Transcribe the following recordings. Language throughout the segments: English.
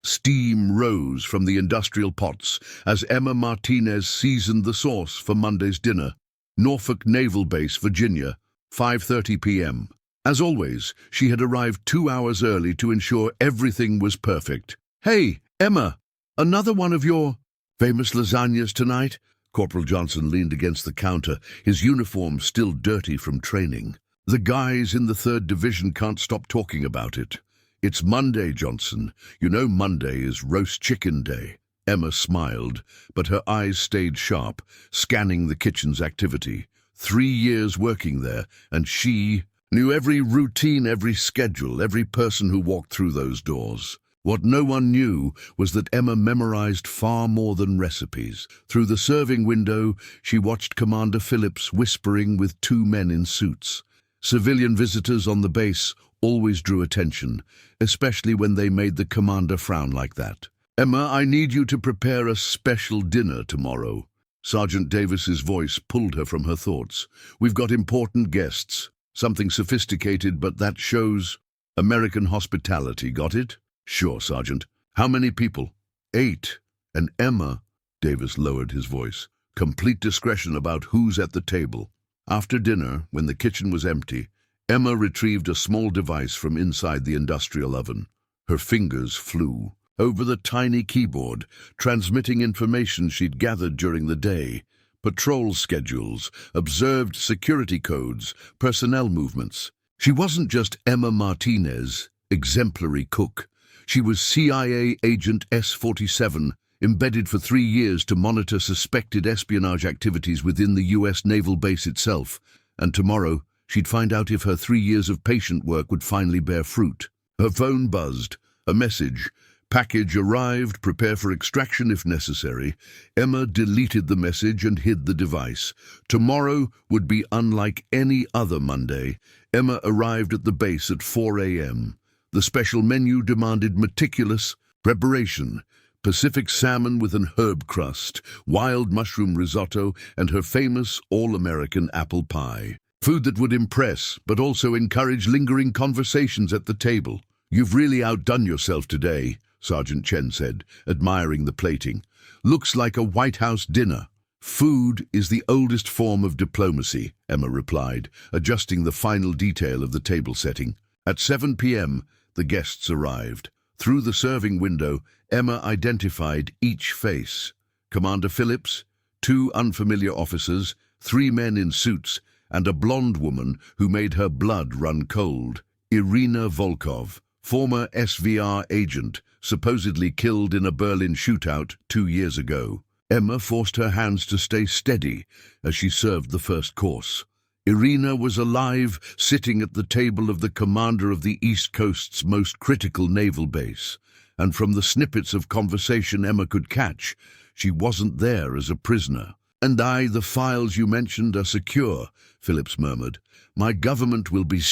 Steam rose from the industrial pots as Emma Martinez seasoned the sauce for Monday's dinner. Norfolk Naval Base, Virginia, 5:30 p.m. As always, she had arrived 2 hours early to ensure everything was perfect. "Hey, Emma, another one of your famous lasagnas tonight?" Corporal Johnson leaned against the counter, his uniform still dirty from training. "The guys in the 3rd Division can't stop talking about it. It's Monday, Johnson. You know Monday is roast chicken day." Emma smiled, but her eyes stayed sharp, scanning the kitchen's activity. 3 years working there, and she knew every routine, every schedule, every person who walked through those doors. What no one knew was that Emma memorized far more than recipes. Through the serving window, she watched Commander Phillips whispering with 2 men in suits. Civilian visitors on the base always drew attention, especially when they made the commander frown like that. "Emma, I need you to prepare a special dinner tomorrow." Sergeant Davis's voice pulled her from her thoughts. "We've got important guests. Something sophisticated, but that shows American hospitality. Got it?" "Sure, Sergeant." "How many people?" 8. "And Emma," Davis lowered his voice, "complete discretion about who's at the table." After dinner, when the kitchen was empty, Emma retrieved a small device from inside the industrial oven. Her fingers flew over the tiny keyboard, transmitting information she'd gathered during the day. Patrol schedules, observed security codes, personnel movements. She wasn't just Emma Martinez, exemplary cook. She was CIA Agent S-47, embedded for 3 years to monitor suspected espionage activities within the U.S. naval base itself. And tomorrow, she'd find out if her 3 years of patient work would finally bear fruit. Her phone buzzed. A message. "Package arrived, prepare for extraction if necessary." Emma deleted the message and hid the device. Tomorrow would be unlike any other Monday. Emma arrived at the base at 4 a.m. The special menu demanded meticulous preparation. Pacific salmon with an herb crust, wild mushroom risotto, and her famous all-American apple pie. Food that would impress, but also encourage lingering conversations at the table. "You've really outdone yourself today," Sergeant Chen said, admiring the plating. "Looks like a White House dinner." "Food is the oldest form of diplomacy," Emma replied, adjusting the final detail of the table setting. At 7 p.m., the guests arrived. Through the serving window, Emma identified each face. Commander Phillips, 2 unfamiliar officers, 3 men in suits, and a blonde woman who made her blood run cold. Irina Volkov, former SVR agent, supposedly killed in a Berlin shootout 2 years ago. Emma forced her hands to stay steady as she served the first course. Irina was alive, sitting at the table of the commander of the East Coast's most critical naval base. And from the snippets of conversation Emma could catch, she wasn't there as a prisoner. "And the files you mentioned are secure," Phillips murmured. "My government will be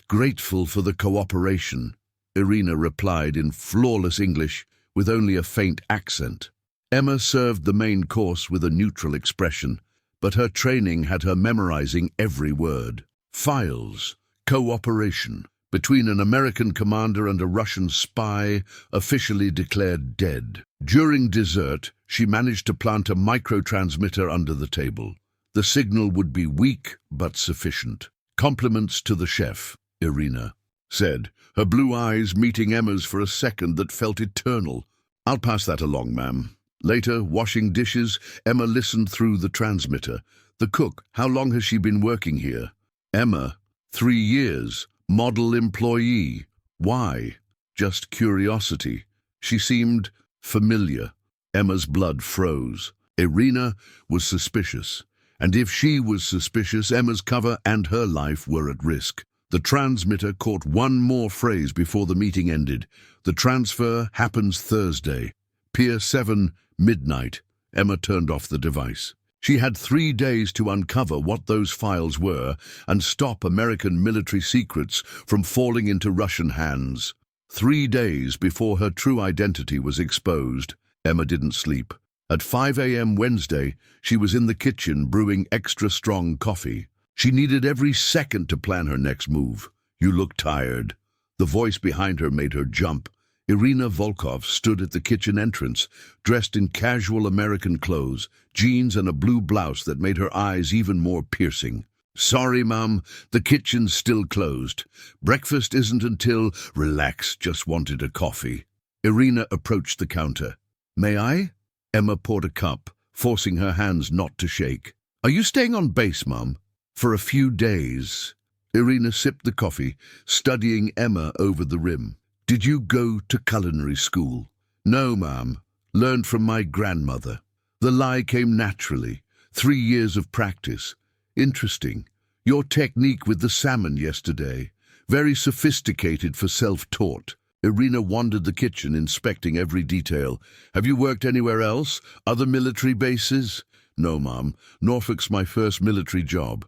grateful for the cooperation." Irina replied in flawless English, with only a faint accent. Emma served the main course with a neutral expression, but her training had her memorizing every word. Files, cooperation, between an American commander and a Russian spy, officially declared dead. During dessert, she managed to plant a microtransmitter under the table. The signal would be weak, but sufficient. "Compliments to the chef," Irina said, her blue eyes meeting Emma's for a second that felt eternal. "I'll pass that along, ma'am." Later, washing dishes, Emma listened through the transmitter. "The cook, how long has she been working here?" "Emma, 3 years. Model employee." "Why?" "Just curiosity." She seemed familiar. Emma's blood froze. Irina was suspicious. And if she was suspicious, Emma's cover and her life were at risk. The transmitter caught one more phrase before the meeting ended. "The transfer happens Thursday. Pier 7, midnight." Emma turned off the device. She had 3 days to uncover what those files were and stop American military secrets from falling into Russian hands. 3 days before her true identity was exposed. Emma didn't sleep. At 5 a.m. Wednesday, she was in the kitchen brewing extra strong coffee. She needed every second to plan her next move. "You look tired." The voice behind her made her jump. Irina Volkov stood at the kitchen entrance, dressed in casual American clothes, jeans and a blue blouse that made her eyes even more piercing. "Sorry, Mum, the kitchen's still closed. Breakfast isn't until—" "Relax, just wanted a coffee." Irina approached the counter. "May I?" Emma poured a cup, forcing her hands not to shake. "Are you staying on base, Mum?" "For a few days." Irina sipped the coffee, studying Emma over the rim. "Did you go to culinary school?" "No, Ma'am. Learned from my grandmother." The lie came naturally. 3 years of practice. "Interesting. Your technique with the salmon yesterday. Very sophisticated for self-taught." Irina wandered the kitchen, inspecting every detail. "Have you worked anywhere else? Other military bases?" "No, Ma'am. Norfolk's my first military job."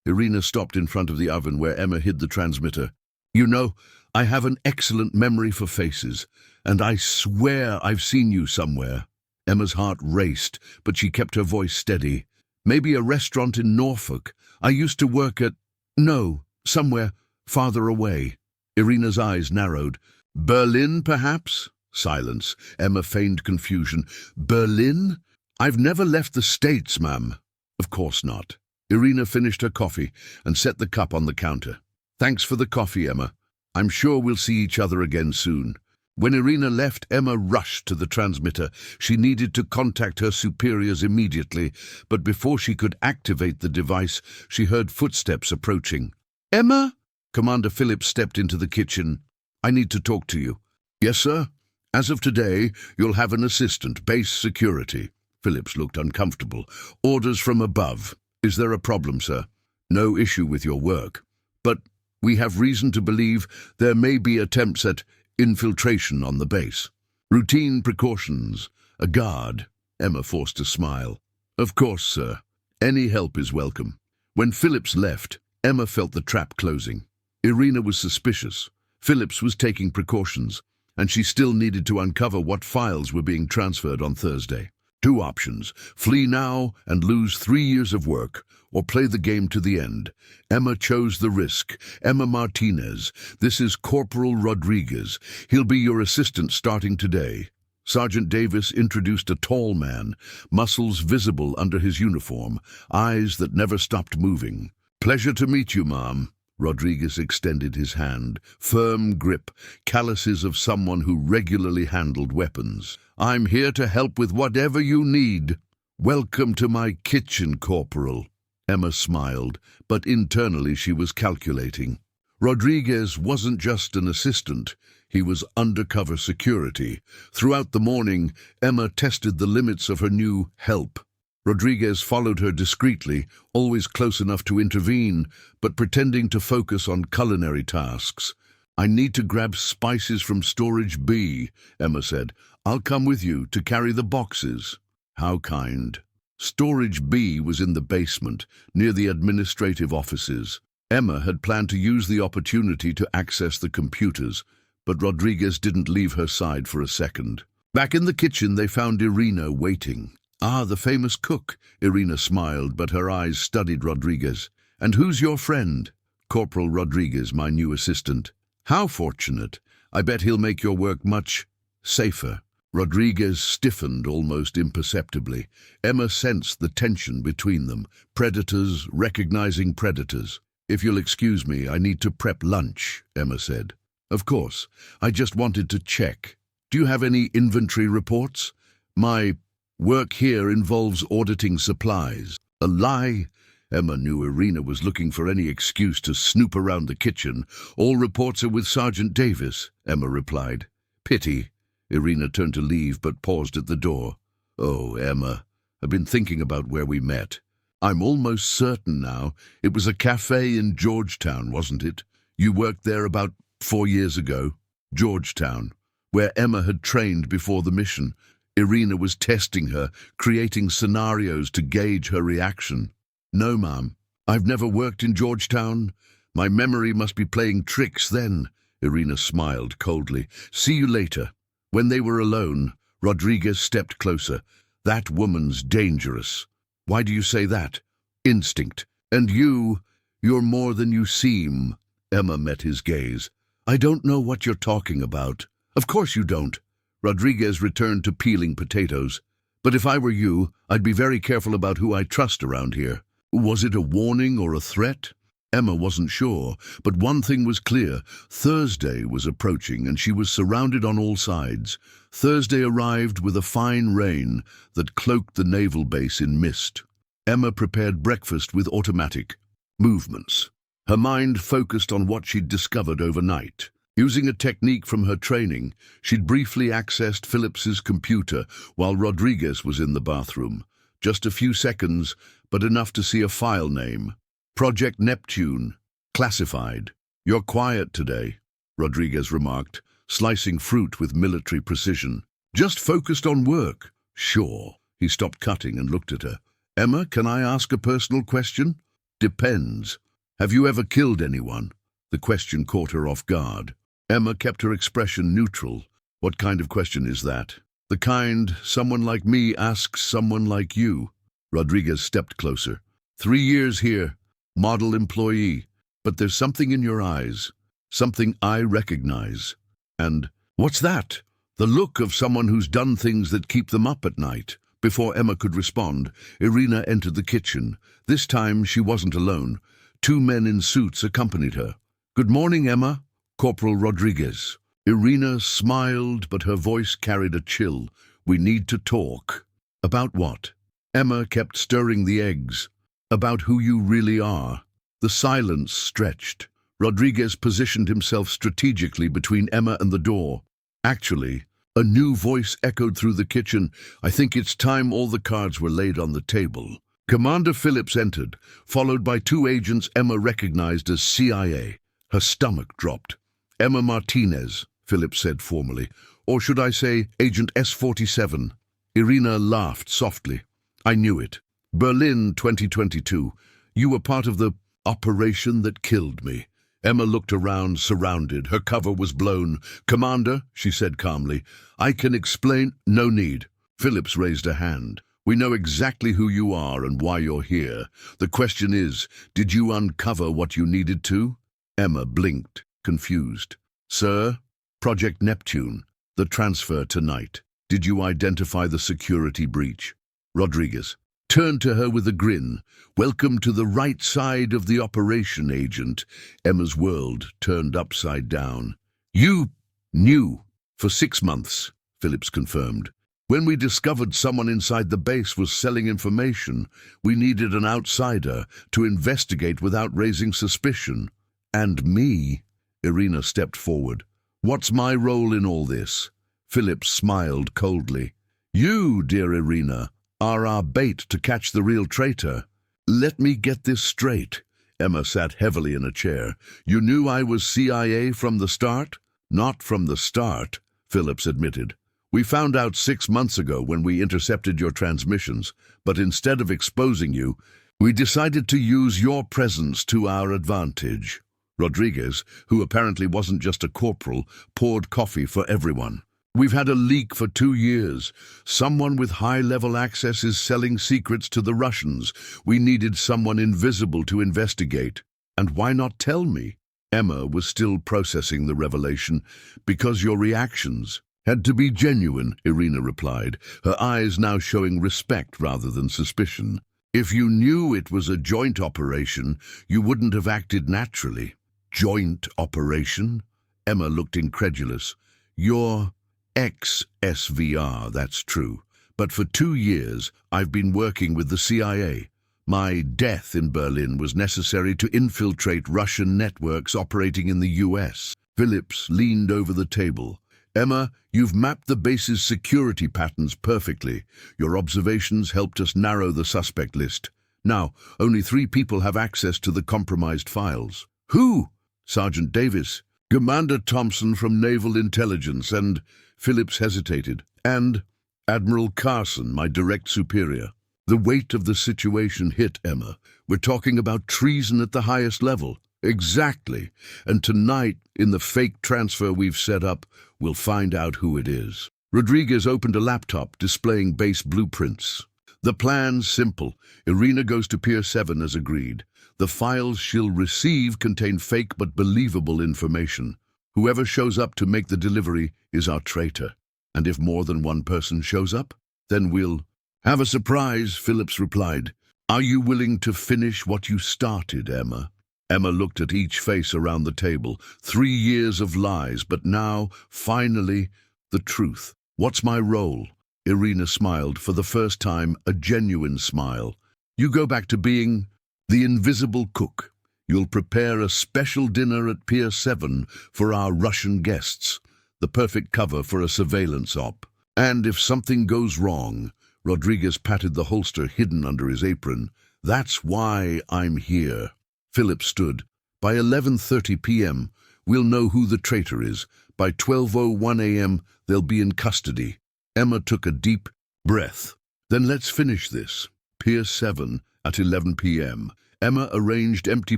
Irina stopped in front of the oven where Emma hid the transmitter. "You know, I have an excellent memory for faces, and I swear I've seen you somewhere." Emma's heart raced, but she kept her voice steady. "Maybe a restaurant in Norfolk. I used to work at—" "No, somewhere farther away." Irina's eyes narrowed. "Berlin, perhaps?" Silence. Emma feigned confusion. "Berlin? I've never left the States, Ma'am." "Of course not." Irina finished her coffee and set the cup on the counter. "Thanks for the coffee, Emma. I'm sure we'll see each other again soon." When Irina left, Emma rushed to the transmitter. She needed to contact her superiors immediately, but before she could activate the device, she heard footsteps approaching. "Emma?" Commander Phillips stepped into the kitchen. "I need to talk to you." "Yes, sir. As of today, you'll have an assistant, base security." Phillips looked uncomfortable. "Orders from above." "Is there a problem, sir?" "No issue with your work. But we have reason to believe there may be attempts at infiltration on the base. Routine precautions. A guard." Emma forced a smile. "Of course, sir. Any help is welcome." When Phillips left, Emma felt the trap closing. Irina was suspicious. Phillips was taking precautions, and she still needed to uncover what files were being transferred on Thursday. 2 options: flee now and lose 3 years of work, or play the game to the end. Emma chose the risk. "Emma Martinez, this is Corporal Rodriguez. He'll be your assistant starting today." Sergeant Davis introduced a tall man, muscles visible under his uniform, eyes that never stopped moving. "Pleasure to meet you, Ma'am." Rodriguez extended his hand, firm grip, calluses of someone who regularly handled weapons. "I'm here to help with whatever you need." "Welcome to my kitchen, Corporal." Emma smiled, but internally she was calculating. Rodriguez wasn't just an assistant, he was undercover security. Throughout the morning, Emma tested the limits of her new help. Rodriguez followed her discreetly, always close enough to intervene, but pretending to focus on culinary tasks. "I need to grab spices from Storage B," Emma said. "I'll come with you to carry the boxes." "How kind." Storage B was in the basement, near the administrative offices. Emma had planned to use the opportunity to access the computers, but Rodriguez didn't leave her side for a second. Back in the kitchen, they found Irina waiting. "Ah, the famous cook." Irina smiled, but her eyes studied Rodriguez. "And who's your friend?" "Corporal Rodriguez, my new assistant." "How fortunate. I bet he'll make your work much safer." Rodriguez stiffened almost imperceptibly. Emma sensed the tension between them. Predators recognizing predators. "If you'll excuse me, I need to prep lunch," Emma said. "Of course. I just wanted to check. Do you have any inventory reports?" "My work here involves auditing supplies." A lie? Emma knew Irina was looking for any excuse to snoop around the kitchen. "All reports are with Sergeant Davis," Emma replied. "Pity." Irina turned to leave, but paused at the door. "Oh, Emma, I've been thinking about where we met. I'm almost certain now it was a cafe in Georgetown, wasn't it? You worked there about 4 years ago." Georgetown, where Emma had trained before the mission. Irina was testing her, creating scenarios to gauge her reaction. "No, Ma'am. I've never worked in Georgetown. My memory must be playing tricks then." Irina smiled coldly. "See you later." When they were alone, Rodriguez stepped closer. "That woman's dangerous." "Why do you say that?" "Instinct. And you're more than you seem." Emma met his gaze. "I don't know what you're talking about." Of course you don't. Rodriguez returned to peeling potatoes. But if I were you, I'd be very careful about who I trust around here. Was it a warning or a threat? Emma wasn't sure, but one thing was clear. Thursday was approaching and she was surrounded on all sides. Thursday arrived with a fine rain that cloaked the naval base in mist. Emma prepared breakfast with automatic movements. Her mind focused on what she'd discovered overnight. Using a technique from her training, she'd briefly accessed Phillips's computer while Rodriguez was in the bathroom. Just a few seconds, but enough to see a file name. Project Neptune, classified. You're quiet today, Rodriguez remarked, slicing fruit with military precision. Just focused on work. Sure. He stopped cutting and looked at her. Emma, can I ask a personal question? Depends. Have you ever killed anyone? The question caught her off guard. Emma kept her expression neutral. What kind of question is that? The kind someone like me asks someone like you. Rodriguez stepped closer. 3 years here, model employee, but there's something in your eyes, something I recognize. And what's that? The look of someone who's done things that keep them up at night. Before Emma could respond, Irina entered the kitchen. This time she wasn't alone. 2 men in suits accompanied her. Good morning, Emma. Corporal Rodriguez. Irina smiled, but her voice carried a chill. We need to talk. About what? Emma kept stirring the eggs. About who you really are. The silence stretched. Rodriguez positioned himself strategically between Emma and the door. Actually, a new voice echoed through the kitchen. I think it's time all the cards were laid on the table. Commander Phillips entered, followed by 2 agents Emma recognized as CIA. Her stomach dropped. Emma Martinez, Phillips said formally. Or should I say, Agent S-47? Irina laughed softly. I knew it. Berlin 2022. You were part of the operation that killed me. Emma looked around, surrounded. Her cover was blown. Commander, she said calmly, I can explain. No need. Phillips raised a hand. We know exactly who you are and why you're here. The question is, did you uncover what you needed to? Emma blinked, confused. Sir, Project Neptune, the transfer tonight. Did you identify the security breach? Rodriguez turned to her with a grin. Welcome to the right side of the operation, Agent. Emma's world turned upside down. You knew for 6 months, Phillips confirmed. When we discovered someone inside the base was selling information, we needed an outsider to investigate without raising suspicion. And me? Irina stepped forward. What's my role in all this? Phillips smiled coldly. You, dear Irina, are our bait to catch the real traitor. Let me get this straight. Emma sat heavily in a chair. You knew I was CIA from the start? Not from the start, Phillips admitted. We found out 6 months ago when we intercepted your transmissions, but instead of exposing you, we decided to use your presence to our advantage. Rodriguez, who apparently wasn't just a corporal, poured coffee for everyone. We've had a leak for 2 years. Someone with high-level access is selling secrets to the Russians. We needed someone invisible to investigate. And why not tell me? Emma was still processing the revelation. Because your reactions had to be genuine, Irina replied, her eyes now showing respect rather than suspicion. If you knew it was a joint operation, you wouldn't have acted naturally. Joint operation? Emma looked incredulous. You're ex-SVR, that's true. But for 2 years, I've been working with the CIA. My death in Berlin was necessary to infiltrate Russian networks operating in the US. Phillips leaned over the table. Emma, you've mapped the base's security patterns perfectly. Your observations helped us narrow the suspect list. Now, only 3 people have access to the compromised files. Who? Sergeant Davis, Commander Thompson from Naval Intelligence, and Phillips hesitated, and Admiral Carson, my direct superior. The weight of the situation hit Emma. We're talking about treason at the highest level. Exactly. And tonight, in the fake transfer we've set up, we'll find out who it is. Rodriguez opened a laptop displaying base blueprints. The plan's simple. Irina goes to Pier 7 as agreed. The files she'll receive contain fake but believable information. Whoever shows up to make the delivery is our traitor. And if more than one person shows up, then we'll have a surprise, Phillips replied. Are you willing to finish what you started, Emma? Emma looked at each face around the table. 3 years of lies, but now, finally, the truth. What's my role? Irina smiled, for the first time, a genuine smile. You go back to being the invisible cook. You'll prepare a special dinner at Pier 7 for our Russian guests, the perfect cover for a surveillance op. And if something goes wrong, Rodriguez patted the holster hidden under his apron. That's why I'm here. Philip stood. By 11:30 p.m., we'll know who the traitor is. By 12:01 a.m., they'll be in custody. Emma took a deep breath. Then let's finish this. Pier 7 at 11 p.m. Emma arranged empty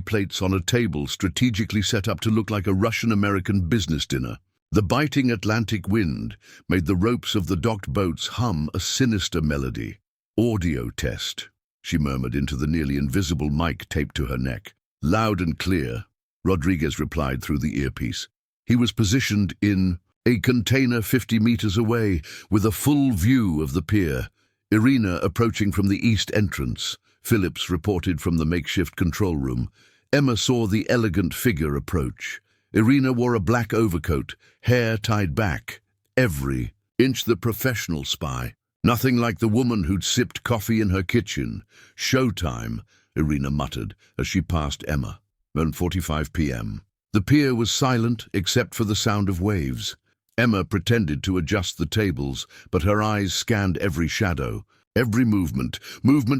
plates on a table strategically set up to look like a Russian-American business dinner. The biting Atlantic wind made the ropes of the docked boats hum a sinister melody. Audio test, she murmured into the nearly invisible mic taped to her neck. Loud and clear, Rodriguez replied through the earpiece. He was positioned in a container 50 meters away, with a full view of the pier. Irina approaching from the east entrance. Phillips reported from the makeshift control room. Emma saw the elegant figure approach. Irina wore a black overcoat, hair tied back. Every inch the professional spy. Nothing like the woman who'd sipped coffee in her kitchen. Showtime, Irina muttered as she passed Emma. 1:45 p.m. The pier was silent except for the sound of waves. Emma pretended to adjust the tables, but her eyes scanned every shadow. Every movement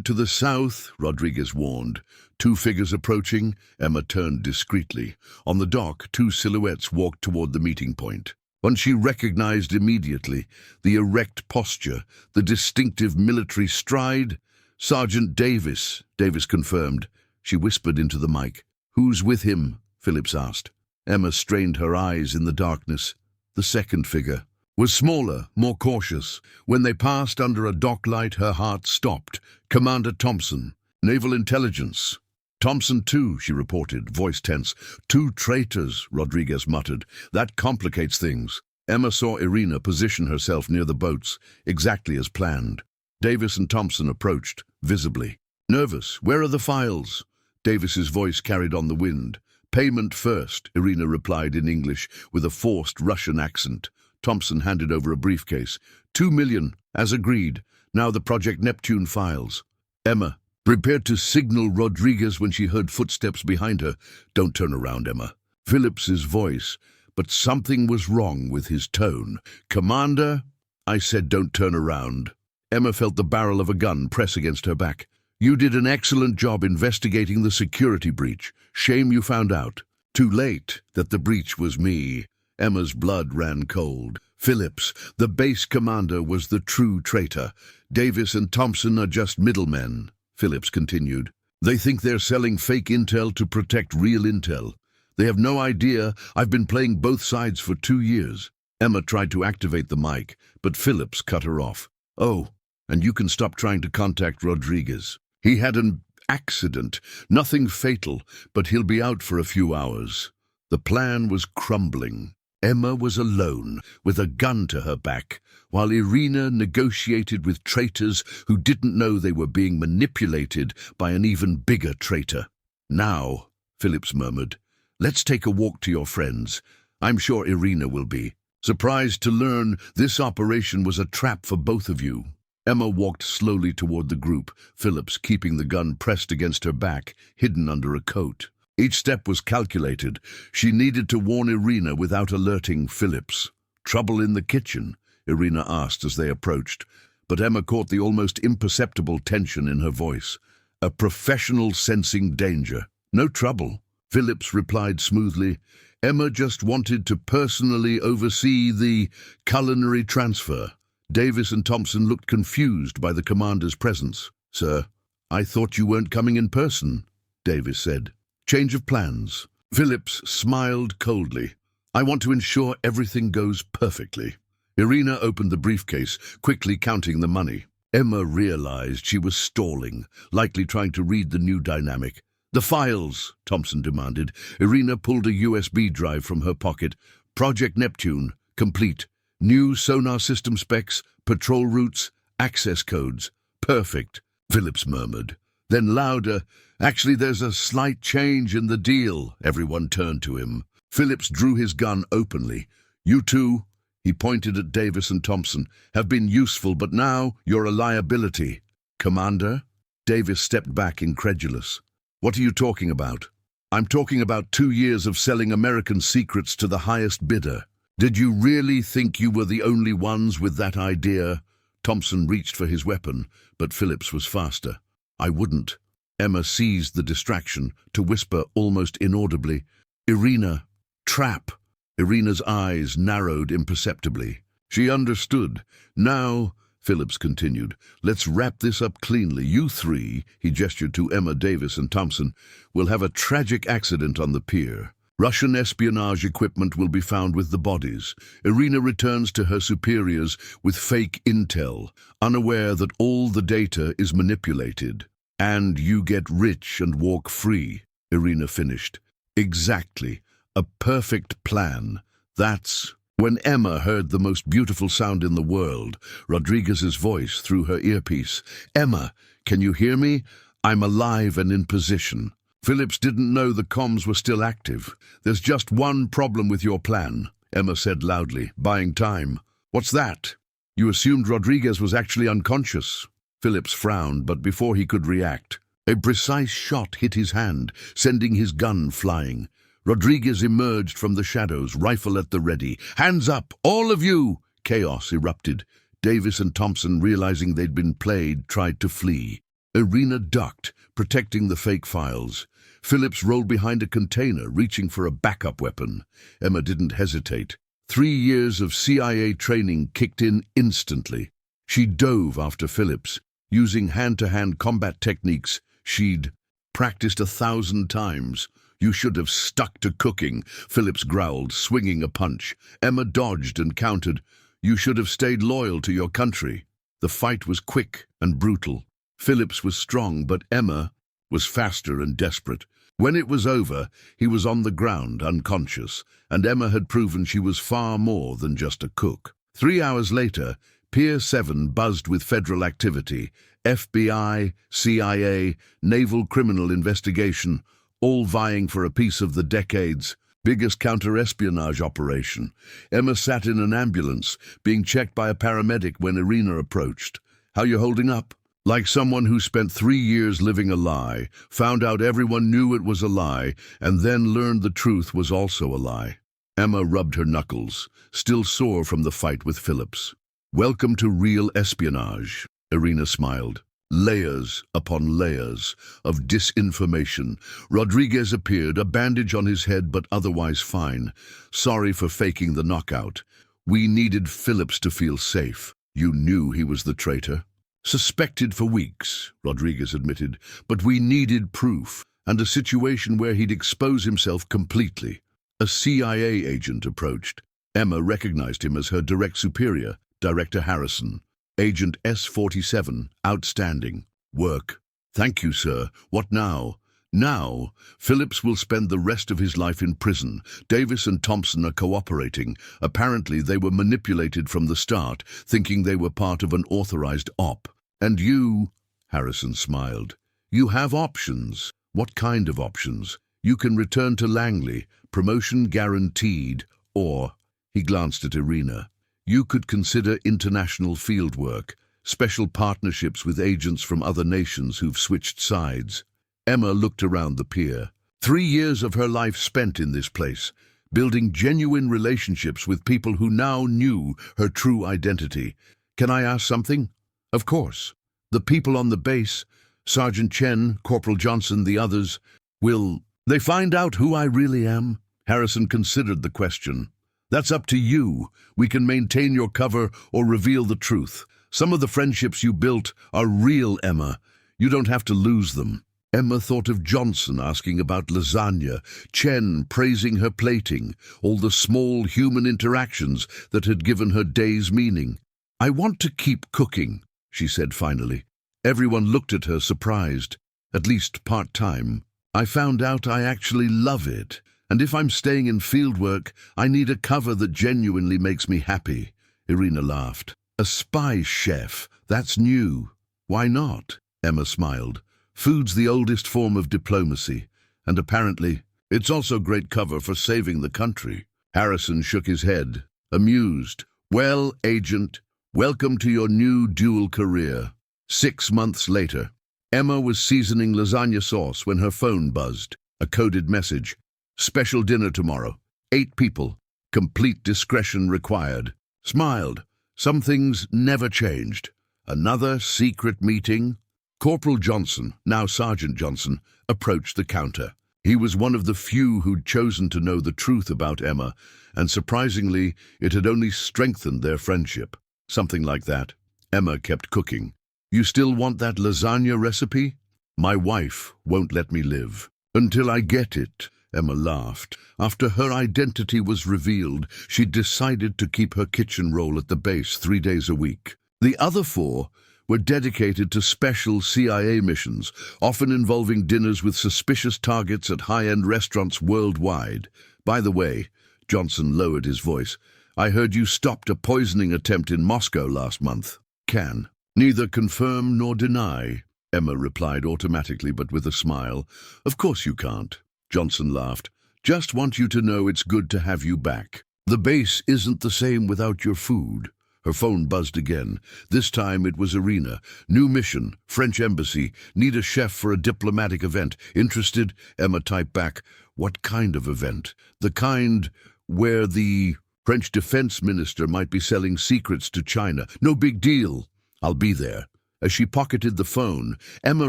to the south, Rodriguez warned. 2 figures approaching, Emma turned discreetly. On the dock, 2 silhouettes walked toward the meeting point. One she recognized immediately, the erect posture, the distinctive military stride. Sergeant Davis, Davis confirmed. She whispered into the mic. Who's with him? Phillips asked. Emma strained her eyes in the darkness. The second figure was smaller, more cautious. When they passed under a dock light, her heart stopped. Commander Thompson, Naval Intelligence. Thompson too, she reported, voice tense. 2 traitors, Rodriguez muttered. That complicates things. Emma saw Irina position herself near the boats, exactly as planned. Davis and Thompson approached, visibly. Nervous, where are the files? Davis's voice carried on the wind. Payment first, Irina replied in English with a forced Russian accent. Thompson handed over a briefcase. 2 million, as agreed. Now the Project Neptune files. Emma prepared to signal Rodriguez when she heard footsteps behind her. Don't turn around, Emma. Phillips's voice, but something was wrong with his tone. Commander, I said don't turn around. Emma felt the barrel of a gun press against her back. You did an excellent job investigating the security breach. Shame you found out. Too late that the breach was me. Emma's blood ran cold. Phillips, the base commander, was the true traitor. Davis and Thompson are just middlemen, Phillips continued. They think they're selling fake intel to protect real intel. They have no idea I've been playing both sides for 2 years. Emma tried to activate the mic, but Phillips cut her off. Oh, and you can stop trying to contact Rodriguez. He had an accident, nothing fatal, but he'll be out for a few hours. The plan was crumbling. Emma was alone, with a gun to her back, while Irina negotiated with traitors who didn't know they were being manipulated by an even bigger traitor. Now, Phillips murmured, let's take a walk to your friends. I'm sure Irina will be. Surprised to learn this operation was a trap for both of you. Emma walked slowly toward the group, Phillips keeping the gun pressed against her back, hidden under a coat. Each step was calculated. She needed to warn Irina without alerting Phillips. Trouble in the kitchen? Irina asked as they approached, but Emma caught the almost imperceptible tension in her voice. A professional sensing danger. No trouble, Phillips replied smoothly. Emma just wanted to personally oversee the culinary transfer. Davis and Thompson looked confused by the commander's presence. Sir, I thought you weren't coming in person, Davis said. Change of plans. Phillips smiled coldly. I want to ensure everything goes perfectly. Irina opened the briefcase, quickly counting the money. Emma realized she was stalling, likely trying to read the new dynamic. The files, Thompson demanded. Irina pulled a USB drive from her pocket. Project Neptune, complete. New sonar system specs, patrol routes, access codes. Perfect, Phillips murmured. Then louder, actually there's a slight change in the deal. Everyone turned to him. Phillips drew his gun openly. You two, he pointed at Davis and Thompson, have been useful, but now you're a liability. Commander? Davis stepped back incredulous. What are you talking about? I'm talking about 2 years of selling American secrets to the highest bidder. Did you really think you were the only ones with that idea? Thompson reached for his weapon, but Phillips was faster. I wouldn't. Emma seized the distraction to whisper almost inaudibly, Irina, trap. Irina's eyes narrowed imperceptibly. She understood. Now, Phillips continued, let's wrap this up cleanly. You three, he gestured to Emma, Davis, and Thompson, will have a tragic accident on the pier. Russian espionage equipment will be found with the bodies. Irina returns to her superiors with fake intel, unaware that all the data is manipulated. And you get rich and walk free, Irina finished. Exactly. A perfect plan. That's... When Emma heard the most beautiful sound in the world, Rodriguez's voice through her earpiece. Emma, can you hear me? I'm alive and in position. Phillips didn't know the comms were still active. There's just one problem with your plan, Emma said loudly, buying time. What's that? You assumed Rodriguez was actually unconscious. Phillips frowned, but before he could react, a precise shot hit his hand, sending his gun flying. Rodriguez emerged from the shadows, rifle at the ready. Hands up, all of you! Chaos erupted. Davis and Thompson, realizing they'd been played, tried to flee. Irina ducked, protecting the fake files. Phillips rolled behind a container, reaching for a backup weapon. Emma didn't hesitate. 3 years of CIA training kicked in instantly. She dove after Phillips. Using hand-to-hand combat techniques she'd practiced 1,000 times. You should have stuck to cooking, Phillips growled, swinging a punch. Emma dodged and countered. You should have stayed loyal to your country. The fight was quick and brutal. Phillips was strong, but Emma was faster and desperate. When it was over, he was on the ground, unconscious, and Emma had proven she was far more than just a cook. 3 hours later, Pier 7 buzzed with federal activity. FBI, CIA, naval criminal investigation, all vying for a piece of the decade's biggest counter-espionage operation. Emma sat in an ambulance, being checked by a paramedic when Irina approached. How you holding up? Like someone who spent 3 years living a lie, found out everyone knew it was a lie, and then learned the truth was also a lie. Emma rubbed her knuckles, still sore from the fight with Phillips. Welcome to real espionage, Irina smiled. Layers upon layers of disinformation. Rodriguez appeared, a bandage on his head but otherwise fine. Sorry for faking the knockout. We needed Phillips to feel safe. You knew he was the traitor. Suspected for weeks, Rodriguez admitted, but we needed proof, and a situation where he'd expose himself completely. A CIA agent approached. Emma recognized him as her direct superior, Director Harrison. Agent S-47, outstanding. Work. Thank you, sir. What now? Now, Phillips will spend the rest of his life in prison. Davis and Thompson are cooperating. Apparently they were manipulated from the start, thinking they were part of an authorized op. And you, Harrison smiled, you have options. What kind of options? You can return to Langley, promotion guaranteed, or, he glanced at Irina, you could consider international field work, special partnerships with agents from other nations who've switched sides. Emma looked around the pier. 3 years of her life spent in this place, building genuine relationships with people who now knew her true identity. Can I ask something? Of course. The people on the base, Sergeant Chen, Corporal Johnson, the others, will they find out who I really am? Harrison considered the question. That's up to you. We can maintain your cover or reveal the truth. Some of the friendships you built are real, Emma. You don't have to lose them. Emma thought of Johnson asking about lasagna, Chen praising her plating, all the small human interactions that had given her day's meaning. I want to keep cooking, she said finally. Everyone looked at her surprised, at least part-time. I found out I actually love it, And if I'm staying in fieldwork, I need a cover that genuinely makes me happy. Irina laughed. A spy chef, that's new. Why not? Emma smiled. Food's the oldest form of diplomacy, and apparently, it's also great cover for saving the country. Harrison shook his head, amused. Well, Agent, welcome to your new dual career. 6 months later, Emma was seasoning lasagna sauce when her phone buzzed. A coded message. Special dinner tomorrow. 8 people. Complete discretion required. Smiled. Some things never changed. Another secret meeting. Corporal Johnson, now Sergeant Johnson, approached the counter. He was one of the few who'd chosen to know the truth about Emma, and surprisingly, it had only strengthened their friendship. Something like that. Emma kept cooking. You still want that lasagna recipe? My wife won't let me live. Until I get it, Emma laughed. After her identity was revealed, she decided to keep her kitchen role at the base 3 days a week. The other 4 were dedicated to special CIA missions, often involving dinners with suspicious targets at high-end restaurants worldwide. By the way, Johnson lowered his voice, I heard you stopped a poisoning attempt in Moscow last month. Can neither confirm nor deny, Emma replied automatically but with a smile. Of course you can't. Johnson laughed. Just want you to know it's good to have you back. The base isn't the same without your food. Her phone buzzed again. This time it was Irina. New mission, French embassy. Need a chef for a diplomatic event. Interested? Emma typed back. What kind of event? The kind where the French defense minister might be selling secrets to China. No big deal. I'll be there. As she pocketed the phone, Emma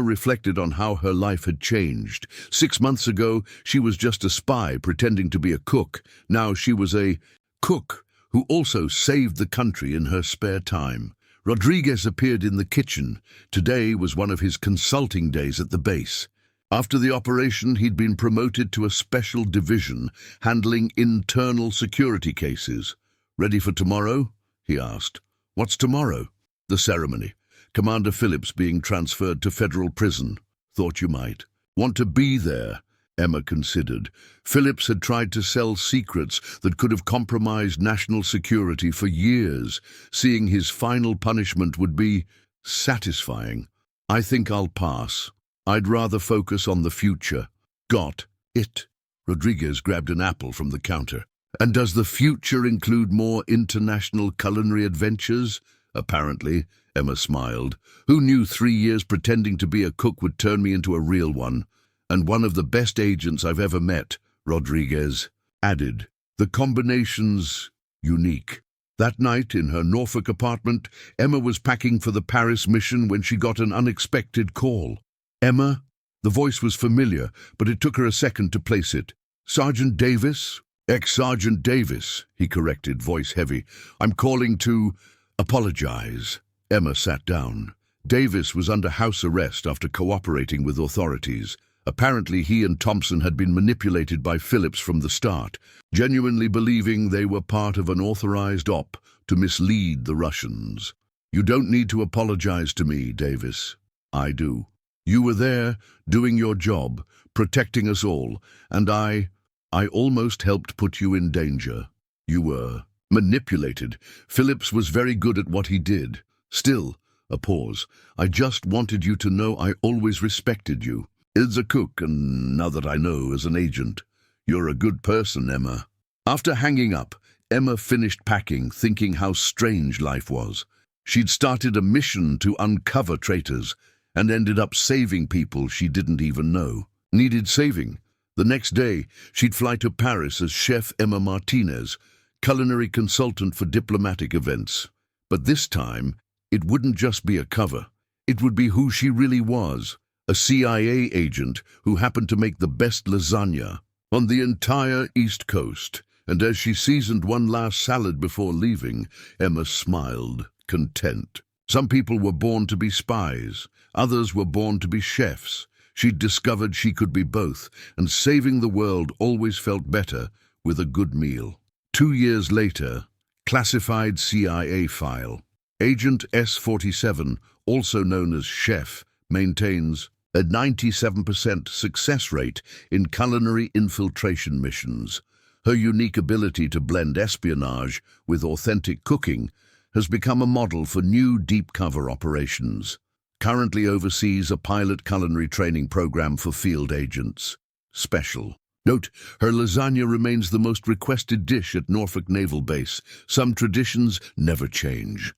reflected on how her life had changed. 6 months ago, she was just a spy pretending to be a cook. Now she was a cook who also saved the country in her spare time. Rodriguez appeared in the kitchen. Today was one of his consulting days at the base. After the operation, he'd been promoted to a special division, handling internal security cases. Ready for tomorrow? He asked. What's tomorrow? The ceremony. Commander Phillips being transferred to federal prison. Thought you might. Want to be there? Emma considered. Phillips had tried to sell secrets that could have compromised national security for years. Seeing his final punishment would be satisfying. I think I'll pass. I'd rather focus on the future. Got it. Rodriguez grabbed an apple from the counter. And does the future include more international culinary adventures? Apparently, Emma smiled. Who knew 3 years pretending to be a cook would turn me into a real one? And one of the best agents I've ever met, Rodriguez added. The combination's unique. That night, in her Norfolk apartment, Emma was packing for the Paris mission when she got an unexpected call. Emma? The voice was familiar, but it took her a second to place it. Sergeant Davis? Ex-Sergeant Davis, he corrected, voice heavy. I'm calling to apologize. Emma sat down. Davis was under house arrest after cooperating with authorities. Apparently he and Thompson had been manipulated by Phillips from the start, genuinely believing they were part of an authorized op to mislead the Russians. You don't need to apologize to me, Davis. I do. You were there, doing your job, protecting us all, and I almost helped put you in danger. You were manipulated. Phillips was very good at what he did. Still, a pause. I just wanted you to know I always respected you. As a cook, and now that I know as an agent. You're a good person, Emma. After hanging up, Emma finished packing, thinking how strange life was. She'd started a mission to uncover traitors, and ended up saving people she didn't even know. Needed saving. The next day, she'd fly to Paris as Chef Emma Martinez, culinary consultant for diplomatic events. But this time, it wouldn't just be a cover. It would be who she really was. A CIA agent who happened to make the best lasagna on the entire East Coast. And as she seasoned one last salad before leaving, Emma smiled, content. Some people were born to be spies. Others were born to be chefs. She'd discovered she could be both, and saving the world always felt better with a good meal. 2 years later, classified CIA file. Agent S-47, also known as Chef, maintains a 97% success rate in culinary infiltration missions. Her unique ability to blend espionage with authentic cooking has become a model for new deep cover operations. Currently oversees a pilot culinary training program for field agents. Special. Note, her lasagna remains the most requested dish at Norfolk Naval Base. Some traditions never change.